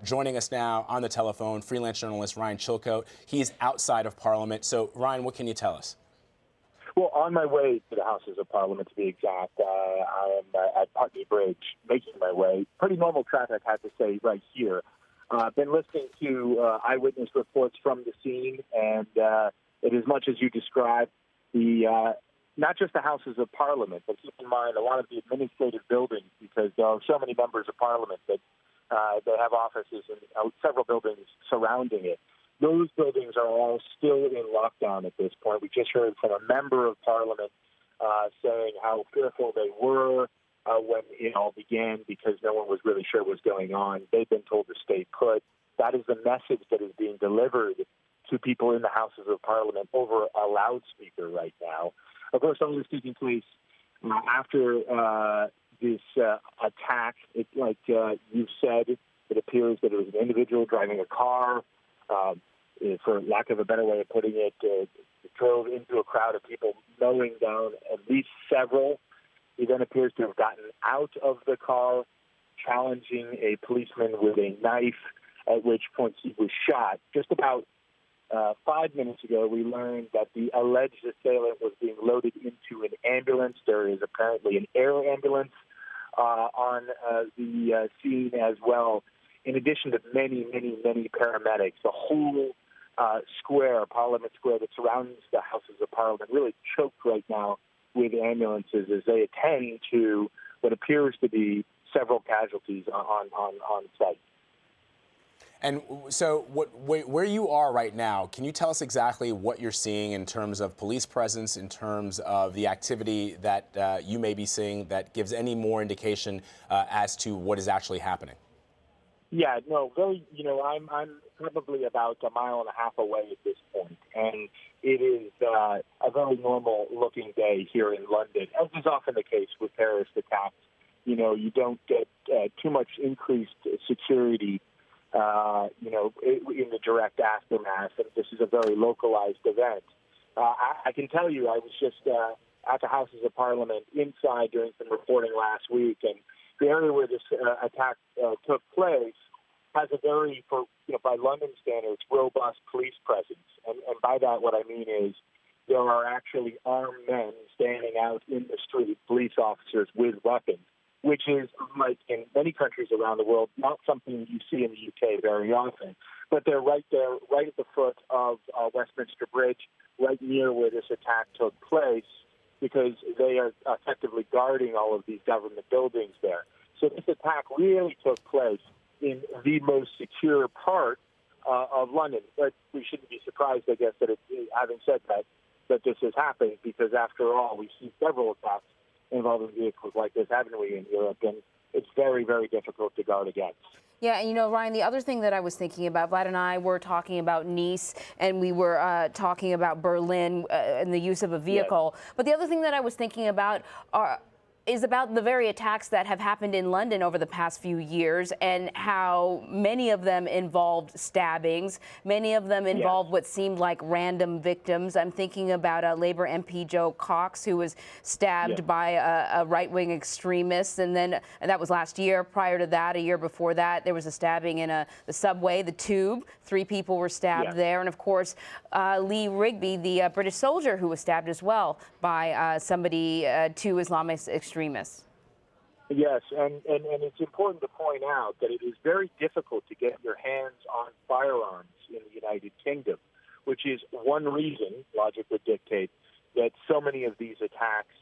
Joining us now on the telephone, freelance journalist Ryan Chilcote. He's outside of Parliament. So, Ryan, what can you tell us? Well, on my way to the Houses of Parliament, to be exact, I am at Putney Bridge, making my way. Pretty normal traffic, I have to say, right here. I've been listening to eyewitness reports from the scene, and it is much as you described. Not just the Houses of Parliament, but keep in mind a lot of the administrative buildings, because there are so many members of Parliament that they have offices in several buildings surrounding it. Those buildings are all still in lockdown at this point. We just heard from a member of Parliament saying how fearful they were when it all began because no one was really sure what was going on. They've been told to stay put. That is the message that is being delivered to people in the Houses of Parliament over a loudspeaker right now. Of course, all this taking place after this attack. It's like you've said, it appears that it was an individual driving a car. For lack of a better way of putting it, drove into a crowd of people, mowing down at least several. He then appears to have gotten out of the car, challenging a policeman with a knife, at which point he was shot. Just about 5 minutes ago, we learned that the alleged assailant was being loaded into an ambulance. There is apparently an air ambulance on the scene as well. In addition to many, many, many paramedics, the whole square, Parliament Square that surrounds the Houses of Parliament, really choked right now with ambulances as they attend to what appears to be several casualties on site. And so where you are right now, can you tell us exactly what you're seeing in terms of police presence, in terms of the activity that you may be seeing that gives any more indication as to what is actually happening? Yeah, no, very, I'm probably about a mile and a half away at this point, and it is a very normal-looking day here in London, as is often the case with terrorist attacks. You don't get too much increased security, in the direct aftermath, and this is a very localized event. I can tell you, I was just at the Houses of Parliament inside doing some reporting last week, and the area where this attack took place has a very, by London standards, robust police presence. And by that, what I mean is there are actually armed men standing out in the street, police officers with weapons, which is, like in many countries around the world, not something you see in the UK very often. But they're right there, right at the foot of Westminster Bridge, right near where this attack took place, because they are effectively guarding all of these government buildings there. So this attack really took place in the most secure part of London. But we shouldn't be surprised, I guess, that having said that this has happened, because after all, we see several attacks involving vehicles like this, haven't we, in Europe? And it's very, very difficult to guard against. Yeah, and Ryan, the other thing that I was thinking about, Vlad and I were talking about Nice, and we were talking about Berlin and the use of a vehicle. Yes. But the other thing that I was thinking about is about the very attacks that have happened in London over the past few years, and how many of them involved stabbings, many of them involved what seemed like random victims. I'm thinking about Labour MP Joe Cox, who was stabbed by a right-wing extremist, and that was last year. Prior to that, a year before that, there was a stabbing in the subway, the Tube. 3 people were stabbed there, and of course, Lee Rigby, the British soldier, who was stabbed as well by somebody, 2 Islamist extremists. Yes, and it's important to point out that it is very difficult to get your hands on firearms in the United Kingdom, which is one reason, logic would dictate, that so many of these attacks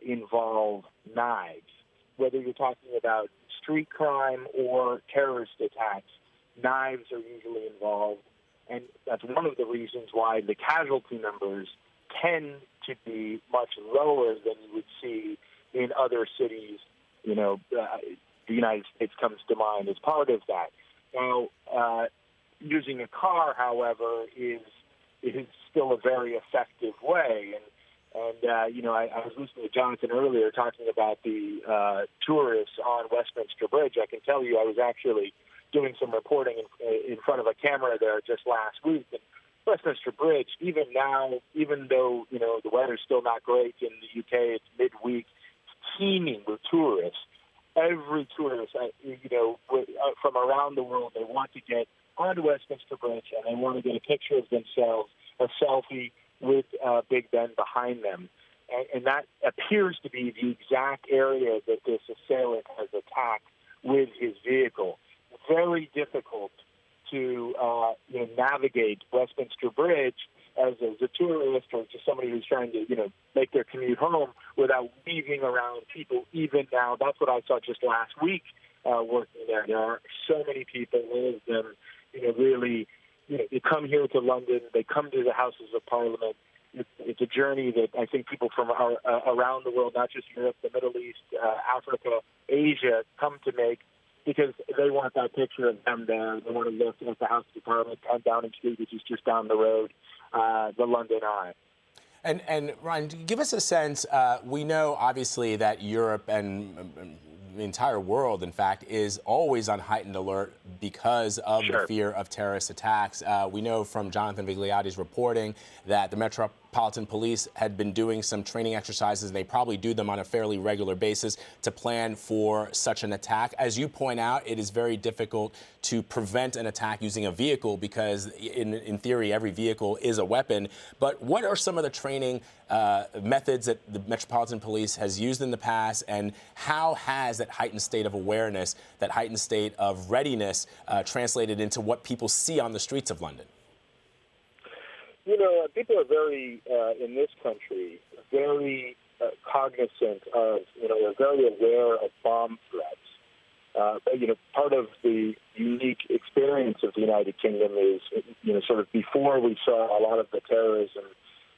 involve knives. Whether you're talking about street crime or terrorist attacks, knives are usually involved, and that's one of the reasons why the casualty numbers tend to be much lower than you would see in other cities. The United States comes to mind as part of that. Now, using a car, however, is still a very effective way. And I was listening to Jonathan earlier talking about the tourists on Westminster Bridge. I can tell you I was actually doing some reporting in front of a camera there just last week. And Westminster Bridge, even now, even though, the weather's still not great in the UK, it's midweek, teeming with tourists. every tourist, from around the world, they want to get onto Westminster Bridge and they want to get a picture of themselves, a selfie with Big Ben behind them. And that appears to be the exact area that this assailant has attacked with his vehicle. Very difficult to navigate Westminster Bridge as a tourist or just somebody who's trying to, make their commute home without weaving around people. Even now, that's what I saw just last week working there. There are so many people, all of them, really, they come here to London, they come to the Houses of Parliament. It's a journey that I think people from around the world, not just Europe, the Middle East, Africa, Asia, come to make because they want that picture of them there. They want to look at the House of Parliament on Downing Street, which is just down the road, the London Eye. And Ryan, give us a sense. We know, obviously, that Europe and the entire world, in fact, is always on heightened alert because of the fear of terrorist attacks. We know from Jonathan Vigliotti's reporting that the Metropolitan Police had been doing some training exercises, and they probably do them on a fairly regular basis to plan for such an attack. As you point out, it is very difficult to prevent an attack using a vehicle because, in theory, every vehicle is a weapon. But what are some of the training methods that the Metropolitan Police has used in the past, and how has that heightened state of awareness, that heightened state of readiness translated into what people see on the streets of London? People are very, in this country, very cognizant of, they're very aware of bomb threats. Part of the unique experience of the United Kingdom is, sort of before we saw a lot of the terrorism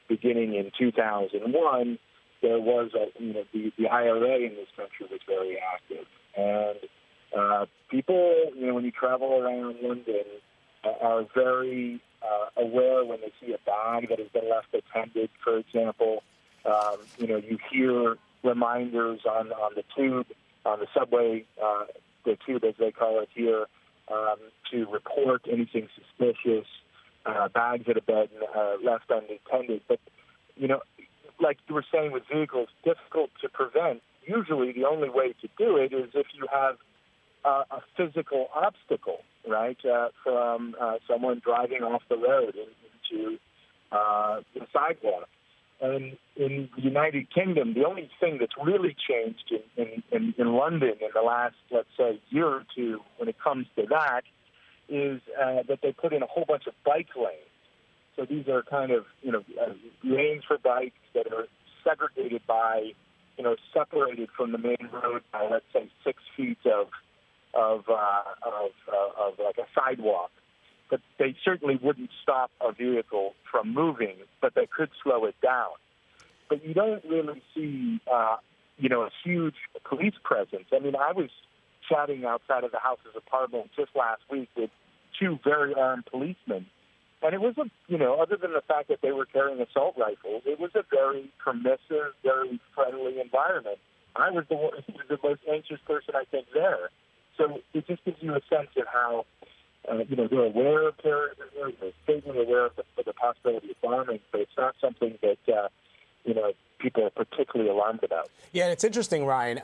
beginning in 2001, there was, the IRA in this country was very active. And people, when you travel around London, are very aware when they see a bag that has been left attended, for example. You hear reminders on the tube, on the subway, the tube as they call it here, to report anything suspicious, bags that have been left unattended. But, like you were saying with vehicles, difficult to prevent. Usually the only way to do it is if you have a physical obstacle, right, from someone driving off the road into the sidewalk. And in the United Kingdom, the only thing that's really changed in London in the last, let's say, year or two when it comes to that is that they put in a whole bunch of bike lanes. So these are kind of, lanes for bikes that are segregated by, separated from the main road by, let's say, 6 feet of like a sidewalk. But they certainly wouldn't stop a vehicle from moving, but they could slow it down. But you don't really see, a huge police presence. I mean, I was chatting outside of the Houses of Parliament just last week with 2 very armed policemen. And it was, other than the fact that they were carrying assault rifles, it was a very permissive, very friendly environment. I was the most anxious person, I think, there. So it just gives you a sense of how, they're aware of terrorism, they're certainly aware of the possibility of bombing, but it's not something that, people are particularly alarmed about. Yeah, and it's interesting, Ryan.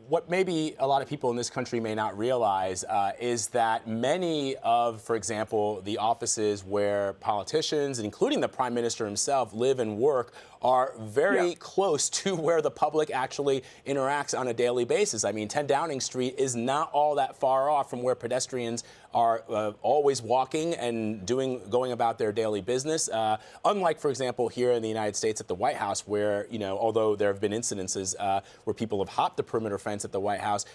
What maybe a lot of people in this country may not realize is that many of, for example, the offices where politicians, including the Prime Minister himself, live and work are very close to where the public actually interacts on a daily basis. I mean, 10 Downing Street is not all that far off from where pedestrians are always walking and going about their daily business. Unlike, for example, here in the United States at the White House, where, although there have been incidences where people have hopped the perimeter fence at the White House,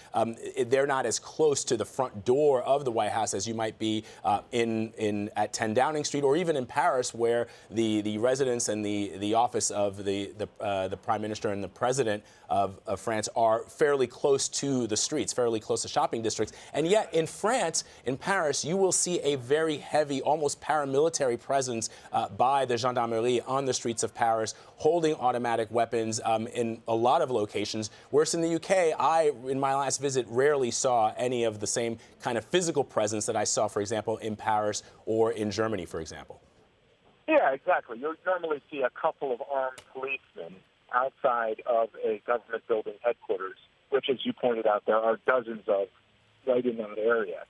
they're not as close to the front door of the White House as you might be at 10 Downing Street, or even in Paris, where the residence and the office of the Prime Minister and the President of France are fairly close to the streets, fairly close to shopping districts. And yet in France, in Paris, you will see a very heavy, almost paramilitary presence by the gendarmerie on the streets of Paris, holding automatic weapons in a lot of locations. Whereas in the UK, in my last visit, rarely saw any of the same kind of physical presence that I saw, for example, in Paris or in Germany, for example. Yeah, exactly. You'll normally see a couple of armed policemen outside of a government building headquarters which, as you pointed out, there are dozens of right in that area.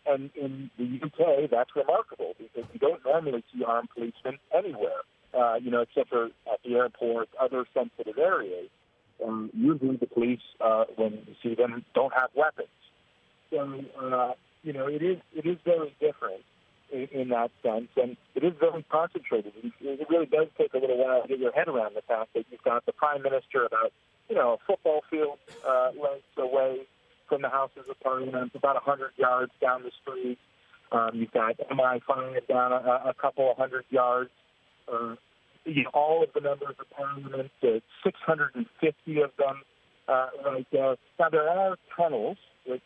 And in the UK, that's remarkable because you don't normally see armed policemen anywhere, except for at the airport, other sensitive areas. Usually the police, when you see them, don't have weapons. So, it is very different in that sense, and it is very concentrated. It really does take a little while to get your head around the fact that you've got the Prime Minister about, a football field length away from the Houses of Parliament, about 100 yards down the street. You've got MI5 down a couple of hundred yards. All of the members of Parliament, 650 of them right there. Now, there are tunnels,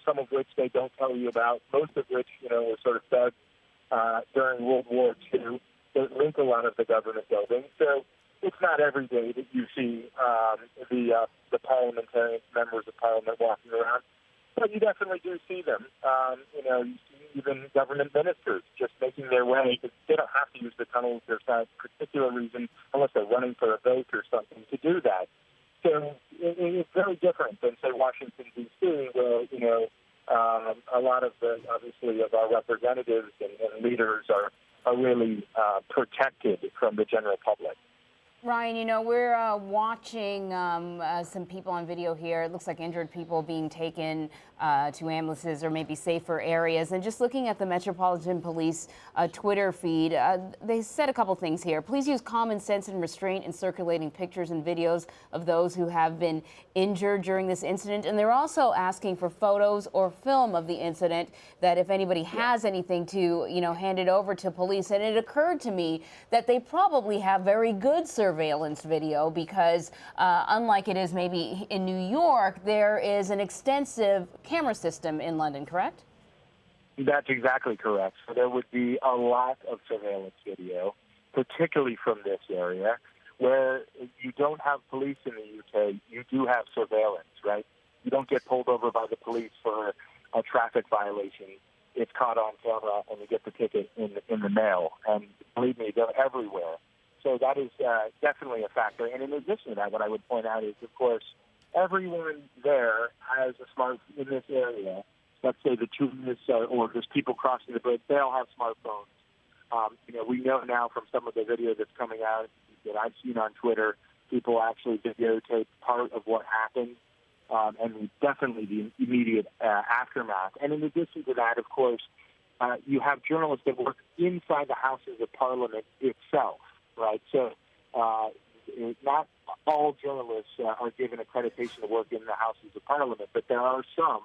some of which they don't tell you about, most of which, were sort of dug during World War II that link a lot of the government buildings. So it's not every day that you see the parliamentarians, members of Parliament walking around, but you definitely do see them. You see even government ministers just making their way. They don't have to use the tunnels. There's not a particular reason, unless they're running for a vote or something, to do that. So it's very different than, say, Washington, D.C., where, a lot of our representatives and leaders are really protected from the general public. Ryan, we're watching some people on video here. It looks like injured people being taken to ambulances or maybe safer areas. And just looking at the Metropolitan Police Twitter feed, they said a couple things here. Please use common sense and restraint in circulating pictures and videos of those who have been injured during this incident. And they're also asking for photos or film of the incident, that if anybody has anything to, hand it over to police. And it occurred to me that they probably have very good surveillance video because unlike it is maybe in New York, there is an extensive camera system in London, correct? That's exactly correct. So there would be a lot of surveillance video, particularly from this area, where you don't have police in the UK, you do have surveillance, right? You don't get pulled over by the police for a traffic violation. It's caught on camera and you get the ticket in the mail. And believe me, they're everywhere. So that is definitely a factor. And in addition to that, what I would point out is, of course, everyone there has a smartphone in this area. Let's say the tourists or just people crossing the bridge, they all have smartphones. We know now from some of the video that's coming out that I've seen on Twitter, people actually videotape part of what happened, and definitely the immediate aftermath. And in addition to that, of course, you have journalists that work inside the Houses of Parliament itself, right? So not all journalists are given accreditation to work in the Houses of Parliament, but there are some,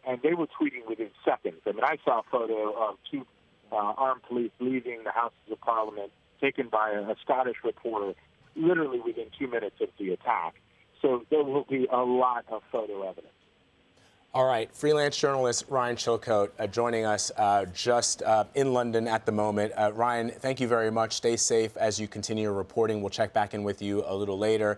and they were tweeting within seconds. I mean, I saw a photo of two armed police leaving the Houses of Parliament, taken by a Scottish reporter, literally within 2 minutes of the attack. So there will be a lot of photo evidence. All right, freelance journalist Ryan Chilcote joining us just in London at the moment. Ryan, thank you very much. Stay safe as you continue your reporting. We'll check back in with you a little later.